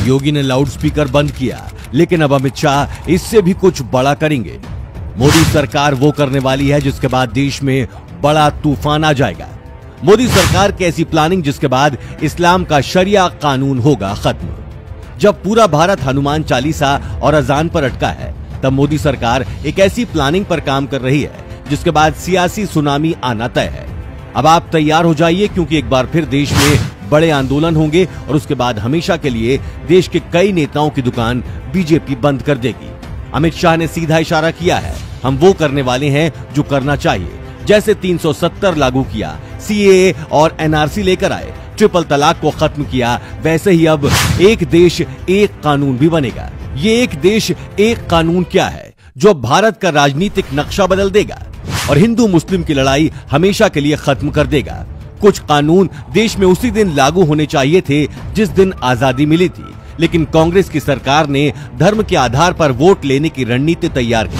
योगी ने लाउडस्पीकर बंद किया, लेकिन अब अमित शाह इससे भी कुछ बड़ा करेंगे। मोदी सरकार वो करने वाली है जिसके बाद देश में बड़ा तूफान आ जाएगा। मोदी सरकार की ऐसी प्लानिंग जिसके बाद इस्लाम का शरिया कानून होगा खत्म। जब पूरा भारत हनुमान चालीसा और अजान पर अटका है, तब मोदी सरकार एक ऐसी प्लानिंग पर काम कर रही है जिसके बाद सियासी सुनामी आना तय है। अब आप तैयार हो जाइए, क्योंकि एक बार फिर देश में बड़े आंदोलन होंगे और उसके बाद हमेशा के लिए देश के कई नेताओं की दुकान बीजेपी बंद कर देगी। अमित शाह ने सीधा इशारा किया है, हम वो करने वाले हैं जो करना चाहिए। जैसे 370 लागू किया, सीएए और एनआरसी लेकर आए, ट्रिपल तलाक को खत्म किया, वैसे ही अब एक देश एक कानून भी बनेगा। ये एक देश एक कानून क्या है जो भारत का राजनीतिक नक्शा बदल देगा और हिंदू मुस्लिम की लड़ाई हमेशा के लिए खत्म कर देगा। कुछ कानून देश में उसी दिन लागू होने चाहिए थे जिस दिन आजादी मिली थी, लेकिन कांग्रेस की सरकार ने धर्म के आधार पर वोट लेने की रणनीति तैयार की।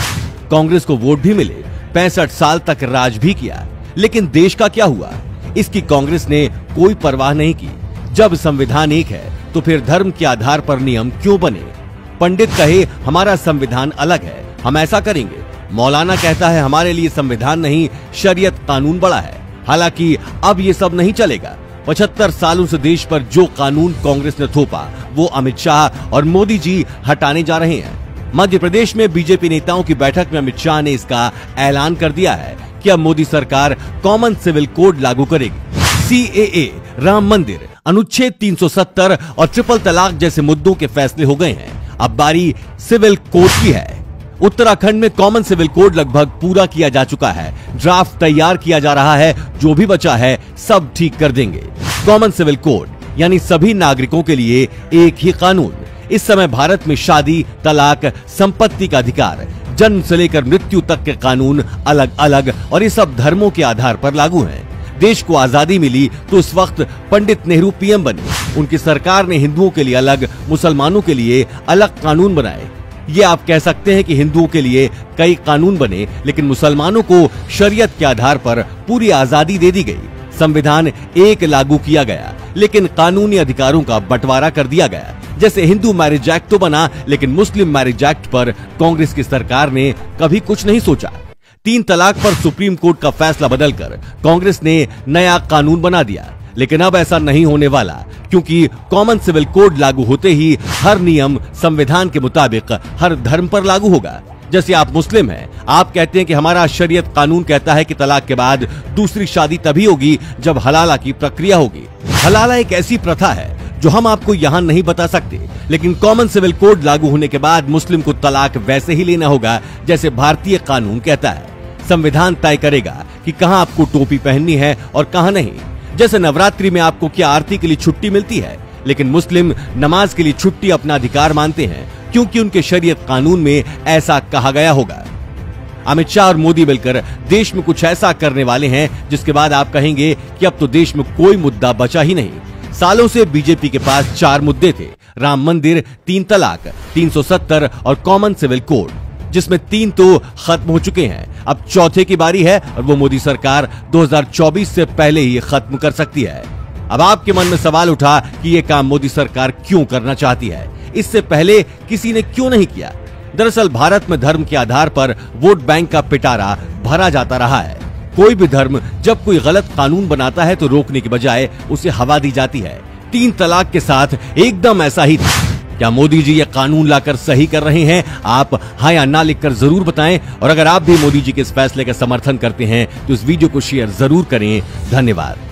कांग्रेस को वोट भी मिले, 65 साल तक राज भी किया, लेकिन देश का क्या हुआ, इसकी कांग्रेस ने कोई परवाह नहीं की। जब संविधान एक है तो फिर धर्म के आधार पर नियम क्यों बने? पंडित कहे हमारा संविधान अलग है, हम ऐसा करेंगे। मौलाना कहता है हमारे लिए संविधान नहीं, शरीयत कानून बड़ा है। हालांकि अब ये सब नहीं चलेगा। 75 सालों से देश पर जो कानून कांग्रेस ने थोपा, वो अमित शाह और मोदी जी हटाने जा रहे हैं। मध्य प्रदेश में बीजेपी नेताओं की बैठक में अमित शाह ने इसका ऐलान कर दिया है कि अब मोदी सरकार कॉमन सिविल कोड लागू करेगी। सीएए, राम मंदिर, अनुच्छेद 370 और ट्रिपल तलाक जैसे मुद्दों के फैसले हो गए हैं। अब बारी सिविल कोड की है। उत्तराखंड में कॉमन सिविल कोड लगभग पूरा किया जा चुका है। ड्राफ्ट तैयार किया जा रहा है, जो भी बचा है सब ठीक कर देंगे। कॉमन सिविल कोड यानी सभी नागरिकों के लिए एक ही कानून। इस समय भारत में शादी, तलाक, संपत्ति का अधिकार, जन्म से लेकर मृत्यु तक के कानून अलग अलग और ये सब धर्मों के आधार पर लागू हैं। देश को आजादी मिली तो उस वक्त पंडित नेहरू पीएम बने। उनकी सरकार ने हिंदुओं के लिए अलग, मुसलमानों के लिए अलग कानून बनाए। ये आप कह सकते हैं कि हिंदुओं के लिए कई कानून बने, लेकिन मुसलमानों को शरीयत के आधार पर पूरी आजादी दे दी गई। संविधान एक लागू किया गया, लेकिन कानूनी अधिकारों का बंटवारा कर दिया गया। जैसे हिंदू मैरिज एक्ट तो बना, लेकिन मुस्लिम मैरिज एक्ट पर कांग्रेस की सरकार ने कभी कुछ नहीं सोचा। 3 तलाक पर सुप्रीम कोर्ट का फैसला बदलकर कांग्रेस ने नया कानून बना दिया, लेकिन अब ऐसा नहीं होने वाला, क्योंकि कॉमन सिविल कोड लागू होते ही हर नियम संविधान के मुताबिक हर धर्म पर लागू होगा। जैसे आप मुस्लिम हैं, आप कहते हैं कि हमारा शरीयत कानून कहता है कि तलाक के बाद दूसरी शादी तभी होगी जब हलाला की प्रक्रिया होगी। हलाला एक ऐसी प्रथा है जो हम आपको यहाँ नहीं बता सकते, लेकिन कॉमन सिविल कोड लागू होने के बाद मुस्लिम को तलाक वैसे ही लेना होगा जैसे भारतीय कानून कहता है। संविधान तय करेगा कि कहां आपको टोपी पहननी है और कहां नहीं। जैसे नवरात्रि में आपको क्या आरती के लिए छुट्टी मिलती है, लेकिन मुस्लिम नमाज के लिए छुट्टी अपना अधिकार मानते हैं, क्योंकि उनके शरीयत कानून में ऐसा कहा गया होगा। अमित शाह और मोदी मिलकर देश में कुछ ऐसा करने वाले हैं जिसके बाद आप कहेंगे कि अब तो देश में कोई मुद्दा बचा ही नहीं। सालों से बीजेपी के पास 4 मुद्दे थे, राम मंदिर, 3 तलाक, 370 और कॉमन सिविल कोड, जिसमें 3 तो खत्म हो चुके हैं। अब चौथे की बारी है और वो मोदी सरकार 2024 से पहले ही खत्म कर सकती है। अब आपके मन में सवाल उठा कि ये काम मोदी सरकार क्यों करना चाहती है, इससे पहले किसी ने क्यों नहीं किया। दरअसल भारत में धर्म के आधार पर वोट बैंक का पिटारा भरा जाता रहा है। कोई भी धर्म जब कोई गलत कानून बनाता है तो रोकने की बजाय उसे हवा दी जाती है। 3 तलाक के साथ एकदम ऐसा ही था। क्या मोदी जी ये कानून लाकर सही कर रहे हैं? आप हाँ या ना लिखकर जरूर बताएं, और अगर आप भी मोदी जी के इस फैसले का समर्थन करते हैं तो इस वीडियो को शेयर जरूर करें। धन्यवाद।